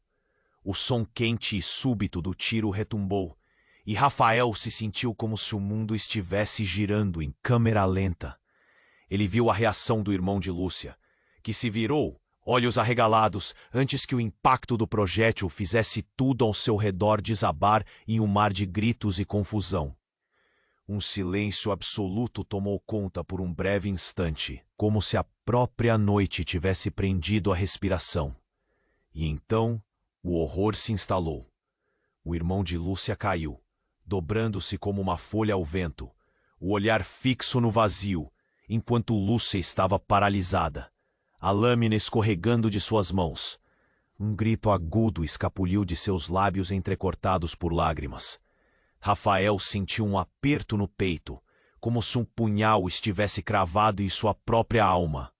O som quente e súbito do tiro retumbou, e Rafael se sentiu como se o mundo estivesse girando em câmera lenta. Ele viu a reação do irmão de Lúcia, que se virou, olhos arregalados, antes que o impacto do projétil fizesse tudo ao seu redor desabar em um mar de gritos e confusão. Um silêncio absoluto tomou conta por um breve instante, como se a própria noite tivesse prendido a respiração. E então, o horror se instalou. O irmão de Lúcia caiu, dobrando-se como uma folha ao vento, o olhar fixo no vazio, enquanto Lúcia estava paralisada, a lâmina escorregando de suas mãos. Um grito agudo escapuliu de seus lábios entrecortados por lágrimas. Rafael sentiu um aperto no peito, como se um punhal estivesse cravado em sua própria alma.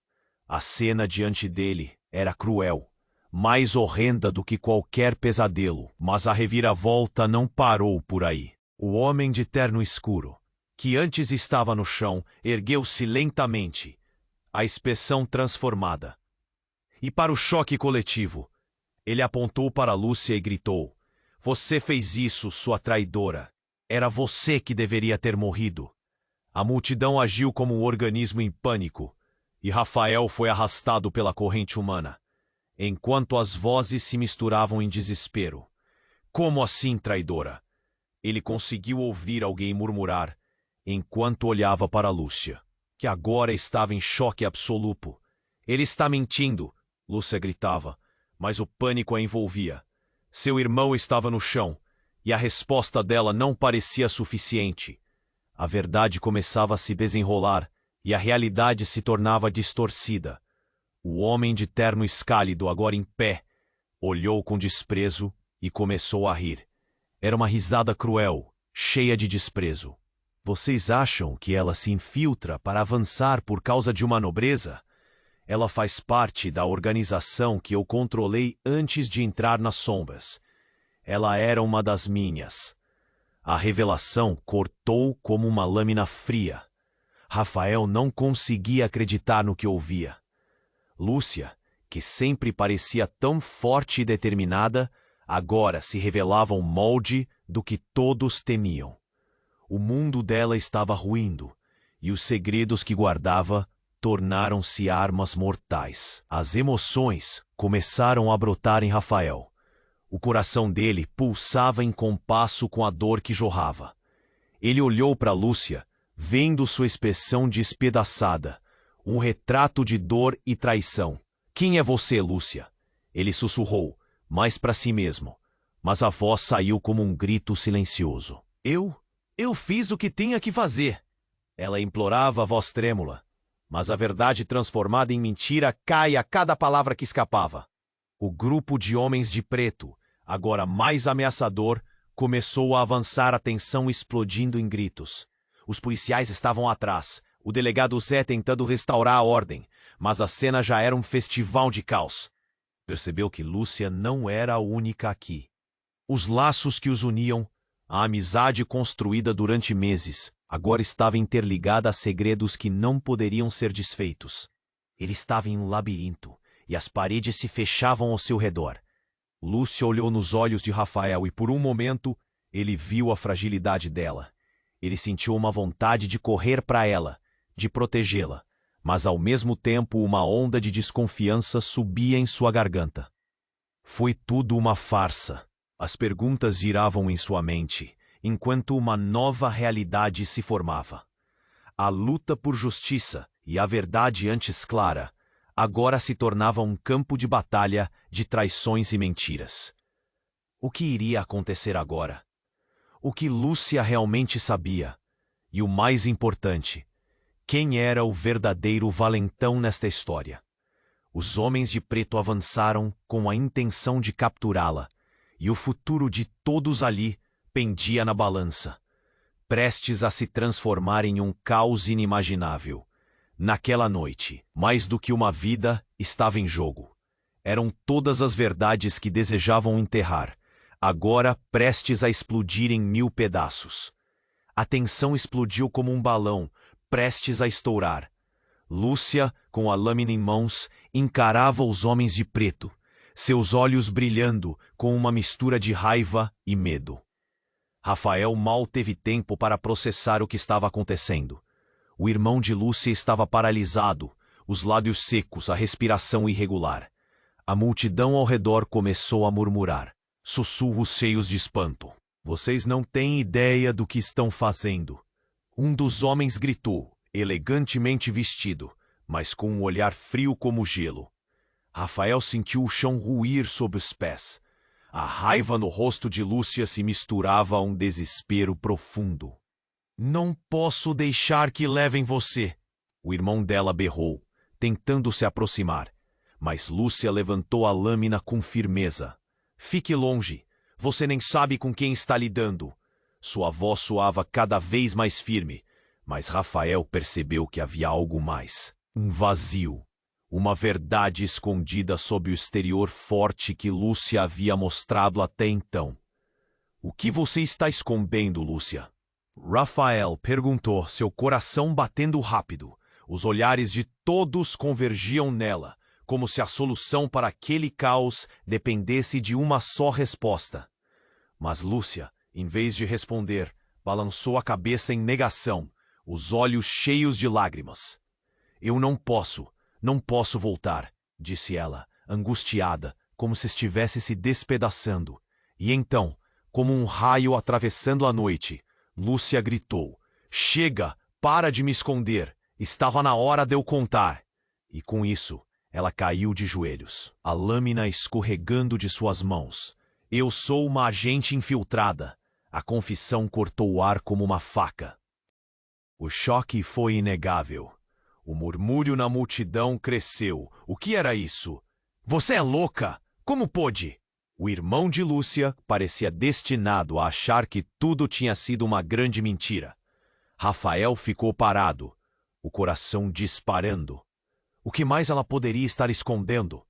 A cena diante dele era cruel, mais horrenda do que qualquer pesadelo, mas a reviravolta não parou por aí. O homem de terno escuro, que antes estava no chão, ergueu-se lentamente, a expressão transformada. E para o choque coletivo, ele apontou para Lúcia e gritou: "Você fez isso, sua traidora. Era você que deveria ter morrido." A multidão agiu como um organismo em pânico, e Rafael foi arrastado pela corrente humana, enquanto as vozes se misturavam em desespero. "Como assim, traidora?" Ele conseguiu ouvir alguém murmurar, enquanto olhava para Lúcia, que agora estava em choque absoluto. "Ele está mentindo!" Lúcia gritava, mas o pânico a envolvia. Seu irmão estava no chão, e a resposta dela não parecia suficiente. A verdade começava a se desenrolar, e a realidade se tornava distorcida. O homem de terno escálido, agora em pé, olhou com desprezo e começou a rir. Era uma risada cruel, cheia de desprezo. "Vocês acham que ela se infiltra para avançar por causa de uma nobreza? Ela faz parte da organização que eu controlei antes de entrar nas sombras. Ela era uma das minhas." A revelação cortou como uma lâmina fria. Rafael não conseguia acreditar no que ouvia. Lúcia, que sempre parecia tão forte e determinada, agora se revelava um molde do que todos temiam. O mundo dela estava ruindo, e os segredos que guardava tornaram-se armas mortais. As emoções começaram a brotar em Rafael. O coração dele pulsava em compasso com a dor que jorrava. Ele olhou para Lúcia, vendo sua expressão despedaçada, um retrato de dor e traição. "Quem é você, Lúcia?" Ele sussurrou, mais para si mesmo, mas a voz saiu como um grito silencioso. Eu fiz o que tinha que fazer." Ela implorava, a voz trêmula, mas a verdade transformada em mentira cai a cada palavra que escapava. O grupo de homens de preto, agora mais ameaçador, começou a avançar, a tensão explodindo em gritos. Os policiais estavam atrás, o delegado Zé tentando restaurar a ordem, mas a cena já era um festival de caos. Percebeu que Lúcia não era a única aqui. Os laços que os uniam, a amizade construída durante meses, agora estava interligada a segredos que não poderiam ser desfeitos. Ele estava em um labirinto, e as paredes se fechavam ao seu redor. Lúcia olhou nos olhos de Rafael e, por um momento, ele viu a fragilidade dela. Ele sentiu uma vontade de correr para ela, de protegê-la, mas ao mesmo tempo uma onda de desconfiança subia em sua garganta. Foi tudo uma farsa. As perguntas giravam em sua mente, enquanto uma nova realidade se formava. A luta por justiça e a verdade antes clara, agora se tornava um campo de batalha de traições e mentiras. O que iria acontecer agora? O que Lúcia realmente sabia? E o mais importante, quem era o verdadeiro valentão nesta história? Os homens de preto avançaram com a intenção de capturá-la, e o futuro de todos ali pendia na balança, prestes a se transformar em um caos inimaginável. Naquela noite, mais do que uma vida estava em jogo. Eram todas as verdades que desejavam enterrar, agora prestes a explodir em 1000 pedaços. A tensão explodiu como um balão, prestes a estourar. Lúcia, com a lâmina em mãos, encarava os homens de preto, seus olhos brilhando com uma mistura de raiva e medo. Rafael mal teve tempo para processar o que estava acontecendo. O irmão de Lúcia estava paralisado, os lábios secos, a respiração irregular. A multidão ao redor começou a murmurar, sussurros cheios de espanto. "Vocês não têm ideia do que estão fazendo." Um dos homens gritou, elegantemente vestido, mas com um olhar frio como gelo. Rafael sentiu o chão ruir sob os pés. A raiva no rosto de Lúcia se misturava a um desespero profundo. "Não posso deixar que levem você!" O irmão dela berrou, tentando se aproximar, mas Lúcia levantou a lâmina com firmeza. "Fique longe, você nem sabe com quem está lidando." Sua voz soava cada vez mais firme, mas Rafael percebeu que havia algo mais. Um vazio. Uma verdade escondida sob o exterior forte que Lúcia havia mostrado até então. O que você está escondendo, Lúcia? Rafael perguntou, seu coração batendo rápido. Os olhares de todos convergiam nela, como se a solução para aquele caos dependesse de uma só resposta. Mas Lúcia, em vez de responder, balançou a cabeça em negação, os olhos cheios de lágrimas. Eu não posso voltar, disse ela, angustiada, como se estivesse se despedaçando. E então, como um raio atravessando a noite, Lúcia gritou: Chega, para de me esconder, estava na hora de eu contar. E com isso, ela caiu de joelhos, a lâmina escorregando de suas mãos. Eu sou uma agente infiltrada. A confissão cortou o ar como uma faca. O choque foi inegável. O murmúrio na multidão cresceu. O que era isso? Você é louca! Como pôde? O irmão de Lúcia parecia destinado a achar que tudo tinha sido uma grande mentira. Rafael ficou parado, o coração disparando. O que mais ela poderia estar escondendo?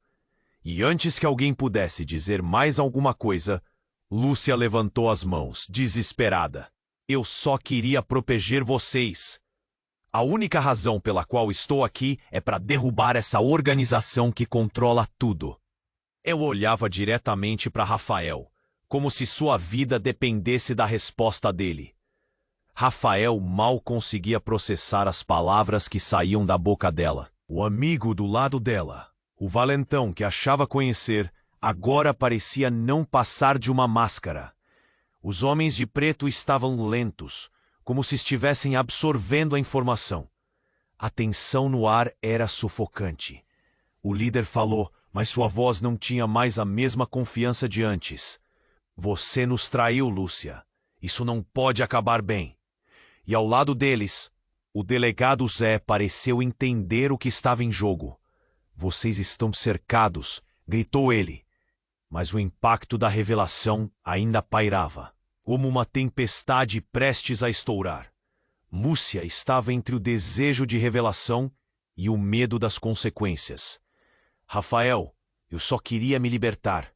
E antes que alguém pudesse dizer mais alguma coisa, Lúcia levantou as mãos, desesperada. Eu só queria proteger vocês. A única razão pela qual estou aqui é para derrubar essa organização que controla tudo. Eu olhava diretamente para Rafael, como se sua vida dependesse da resposta dele. Rafael mal conseguia processar as palavras que saíam da boca dela. O amigo do lado dela, o valentão que achava conhecer, agora parecia não passar de uma máscara. Os homens de preto estavam lentos, como se estivessem absorvendo a informação. A tensão no ar era sufocante. O líder falou, mas sua voz não tinha mais a mesma confiança de antes. Você nos traiu, Lúcia. Isso não pode acabar bem. E ao lado deles, o delegado Zé pareceu entender o que estava em jogo. Vocês estão cercados, gritou ele. Mas o impacto da revelação ainda pairava, como uma tempestade prestes a estourar. Lúcia estava entre o desejo de revelação e o medo das consequências. Rafael, eu só queria me libertar.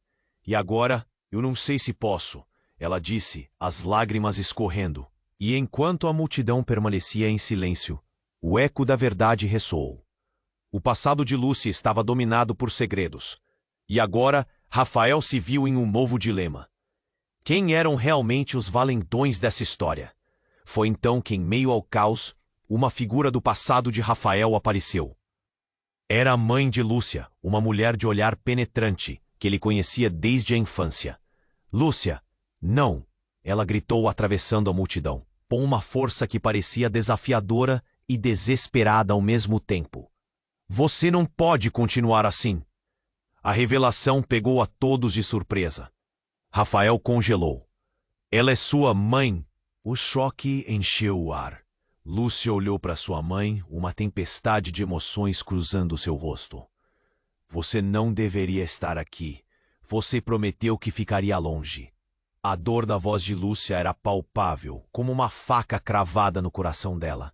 E agora, eu não sei se posso, ela disse, as lágrimas escorrendo. E enquanto a multidão permanecia em silêncio, o eco da verdade ressoou. O passado de Lúcia estava dominado por segredos. E agora, Rafael se viu em um novo dilema. Quem eram realmente os valentões dessa história? Foi então que, em meio ao caos, uma figura do passado de Rafael apareceu. Era a mãe de Lúcia, uma mulher de olhar penetrante, que ele conhecia desde a infância. Lúcia, não! Ela gritou atravessando a multidão, com uma força que parecia desafiadora e desesperada ao mesmo tempo. Você não pode continuar assim! A revelação pegou a todos de surpresa. Rafael congelou. Ela é sua mãe! O choque encheu o ar. Lúcia olhou para sua mãe, uma tempestade de emoções cruzando seu rosto. Você não deveria estar aqui. Você prometeu que ficaria longe. A dor da voz de Lúcia era palpável, como uma faca cravada no coração dela.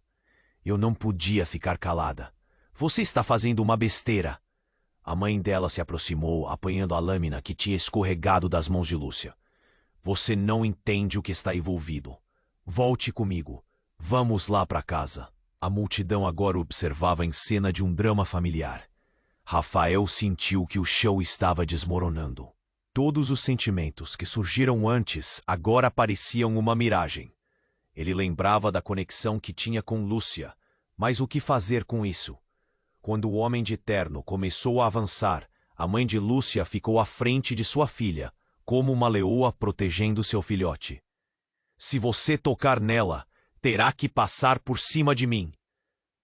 Eu não podia ficar calada. Você está fazendo uma besteira. A mãe dela se aproximou, apanhando a lâmina que tinha escorregado das mãos de Lúcia. Você não entende o que está envolvido. Volte comigo. Vamos lá para casa. A multidão agora observava em cena de um drama familiar. Rafael sentiu que o chão estava desmoronando. Todos os sentimentos que surgiram antes agora pareciam uma miragem. Ele lembrava da conexão que tinha com Lúcia, mas o que fazer com isso? Quando o homem de terno começou a avançar, a mãe de Lúcia ficou à frente de sua filha, como uma leoa protegendo seu filhote. Se você tocar nela, terá que passar por cima de mim.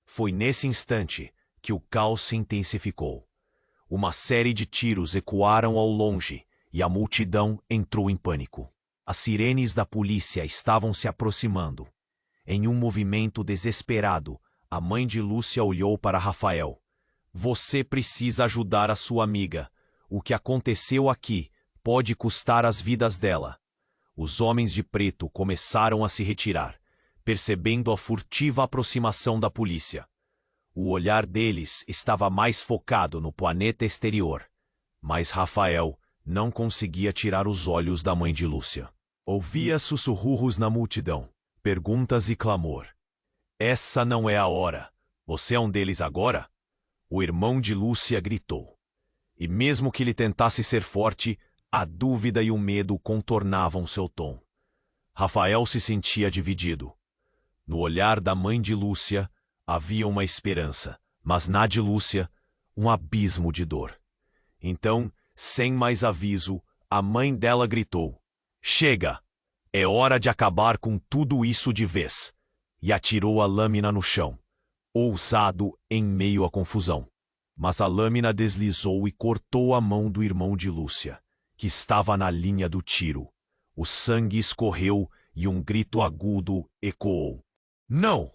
Foi nesse instante que o caos se intensificou. Uma série de tiros ecoaram ao longe e a multidão entrou em pânico. As sirenes da polícia estavam se aproximando. Em um movimento desesperado, a mãe de Lúcia olhou para Rafael. Você precisa ajudar a sua amiga. O que aconteceu aqui pode custar as vidas dela. Os homens de preto começaram a se retirar, percebendo a furtiva aproximação da polícia. O olhar deles estava mais focado no planeta exterior, mas Rafael não conseguia tirar os olhos da mãe de Lúcia. Ouvia sussurros na multidão, perguntas e clamor. Essa não é a hora. Você é um deles agora? O irmão de Lúcia gritou. E mesmo que ele tentasse ser forte, a dúvida e o medo contornavam seu tom. Rafael se sentia dividido. No olhar da mãe de Lúcia havia uma esperança, mas na de Lúcia, um abismo de dor. Então, sem mais aviso, a mãe dela gritou: Chega! É hora de acabar com tudo isso de vez! E atirou a lâmina no chão, ousado em meio à confusão. Mas a lâmina deslizou e cortou a mão do irmão de Lúcia, que estava na linha do tiro. O sangue escorreu e um grito agudo ecoou. Não!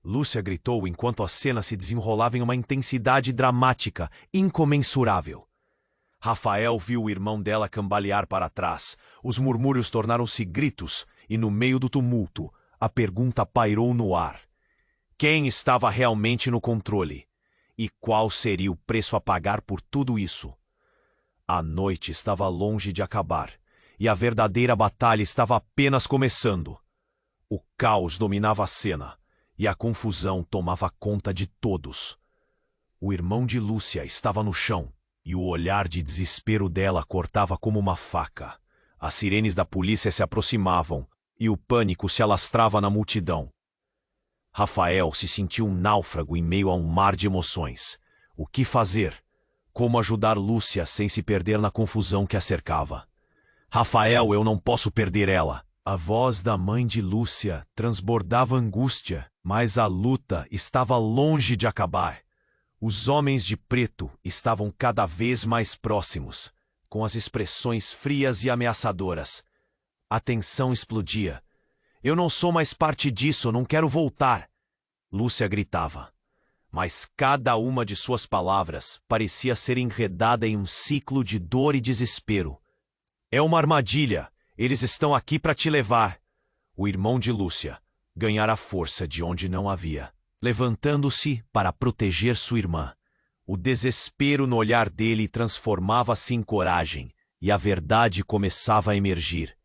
Lúcia gritou enquanto a cena se desenrolava em uma intensidade dramática, incomensurável. Rafael viu o irmão dela cambalear para trás. Os murmúrios tornaram-se gritos e, no meio do tumulto, a pergunta pairou no ar. Quem estava realmente no controle? E qual seria o preço a pagar por tudo isso? A noite estava longe de acabar, e a verdadeira batalha estava apenas começando. O caos dominava a cena, e a confusão tomava conta de todos. O irmão de Lúcia estava no chão, e o olhar de desespero dela cortava como uma faca. As sirenes da polícia se aproximavam, e o pânico se alastrava na multidão. Rafael se sentiu um náufrago em meio a um mar de emoções. O que fazer? Como ajudar Lúcia sem se perder na confusão que a cercava? Rafael, eu não posso perder ela. A voz da mãe de Lúcia transbordava angústia, mas a luta estava longe de acabar. Os homens de preto estavam cada vez mais próximos, com as expressões frias e ameaçadoras. A tensão explodia. Eu não sou mais parte disso, não quero voltar. Lúcia gritava. Mas cada uma de suas palavras parecia ser enredada em um ciclo de dor e desespero. É uma armadilha. Eles estão aqui para te levar. O irmão de Lúcia ganhara força de onde não havia, levantando-se para proteger sua irmã. O desespero no olhar dele transformava-se em coragem, e a verdade começava a emergir.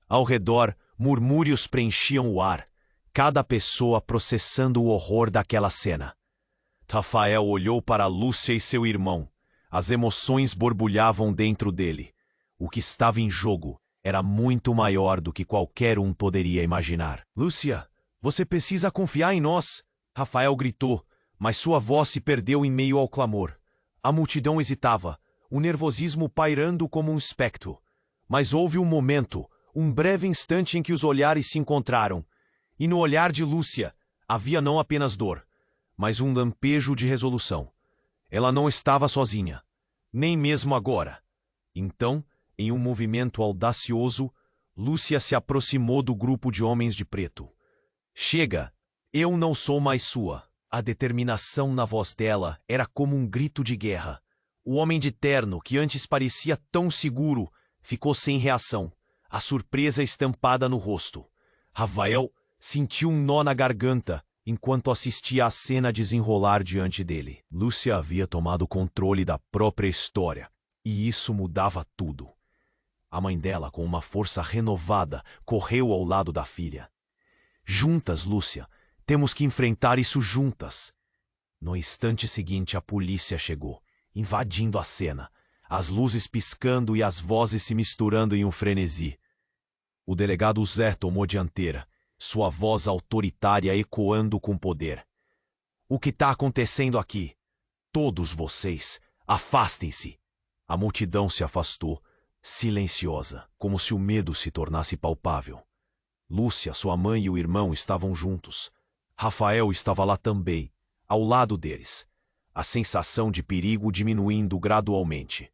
Ao redor, murmúrios preenchiam o ar, cada pessoa processando o horror daquela cena. Rafael olhou para Lúcia e seu irmão. As emoções borbulhavam dentro dele. O que estava em jogo era muito maior do que qualquer um poderia imaginar. Lúcia, você precisa confiar em nós, Rafael gritou, mas sua voz se perdeu em meio ao clamor. A multidão hesitava, o nervosismo pairando como um espectro. Mas houve um momento, um breve instante em que os olhares se encontraram. E no olhar de Lúcia havia não apenas dor, mas um lampejo de resolução. Ela não estava sozinha, nem mesmo agora. Então, em um movimento audacioso, Lúcia se aproximou do grupo de homens de preto. Chega, eu não sou mais sua. A determinação na voz dela era como um grito de guerra. O homem de terno, que antes parecia tão seguro, ficou sem reação, a surpresa estampada no rosto. Rafael sentiu um nó na garganta enquanto assistia a cena desenrolar diante dele. Lúcia havia tomado controle da própria história, e isso mudava tudo. A mãe dela, com uma força renovada, correu ao lado da filha. Juntas, Lúcia, temos que enfrentar isso juntas. No instante seguinte, a polícia chegou, invadindo a cena, as luzes piscando e as vozes se misturando em um frenesi. O delegado Zé tomou dianteira, sua voz autoritária ecoando com poder. O que está acontecendo aqui? Todos vocês, afastem-se! A multidão se afastou, silenciosa, como se o medo se tornasse palpável. Lúcia, sua mãe e o irmão estavam juntos. Rafael estava lá também, ao lado deles. A sensação de perigo diminuindo gradualmente.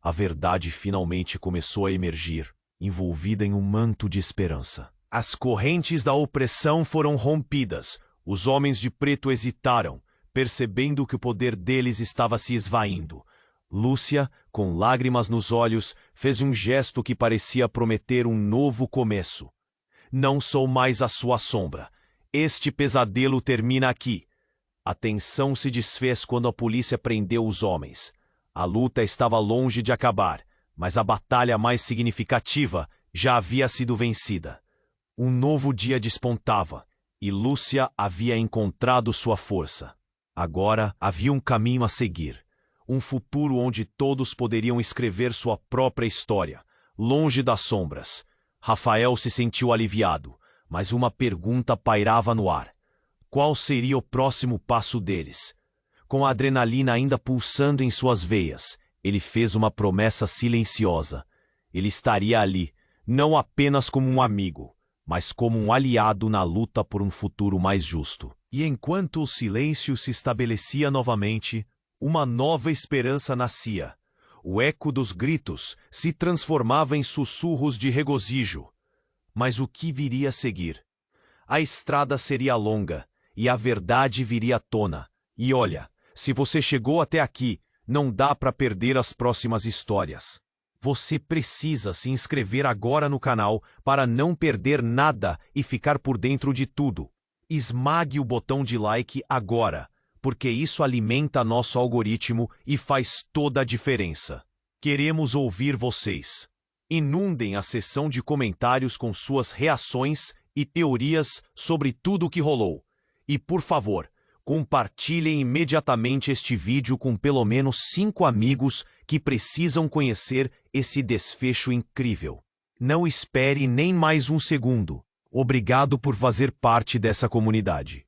A verdade finalmente começou a emergir, envolvida em um manto de esperança. As correntes da opressão foram rompidas. Os homens de preto hesitaram, percebendo que o poder deles estava se esvaindo. Lúcia, com lágrimas nos olhos, fez um gesto que parecia prometer um novo começo. Não sou mais a sua sombra. Este pesadelo termina aqui. A tensão se desfez quando a polícia prendeu os homens. A luta estava longe de acabar, mas a batalha mais significativa já havia sido vencida. Um novo dia despontava, e Lúcia havia encontrado sua força. Agora havia um caminho a seguir, um futuro onde todos poderiam escrever sua própria história, longe das sombras. Rafael se sentiu aliviado, mas uma pergunta pairava no ar. Qual seria o próximo passo deles? Com a adrenalina ainda pulsando em suas veias, ele fez uma promessa silenciosa. Ele estaria ali, não apenas como um amigo, mas como um aliado na luta por um futuro mais justo. E enquanto o silêncio se estabelecia novamente, uma nova esperança nascia. O eco dos gritos se transformava em sussurros de regozijo. Mas o que viria a seguir? A estrada seria longa, e a verdade viria à tona. E olha, se você chegou até aqui, não dá para perder as próximas histórias. Você precisa se inscrever agora no canal para não perder nada e ficar por dentro de tudo. Esmague o botão de like agora, porque isso alimenta nosso algoritmo e faz toda a diferença. Queremos ouvir vocês. Inundem a seção de comentários com suas reações e teorias sobre tudo o que rolou. E, por favor, compartilhem imediatamente este vídeo com pelo menos 5 amigos que precisam conhecer esse desfecho incrível. Não espere nem mais um segundo. Obrigado por fazer parte dessa comunidade.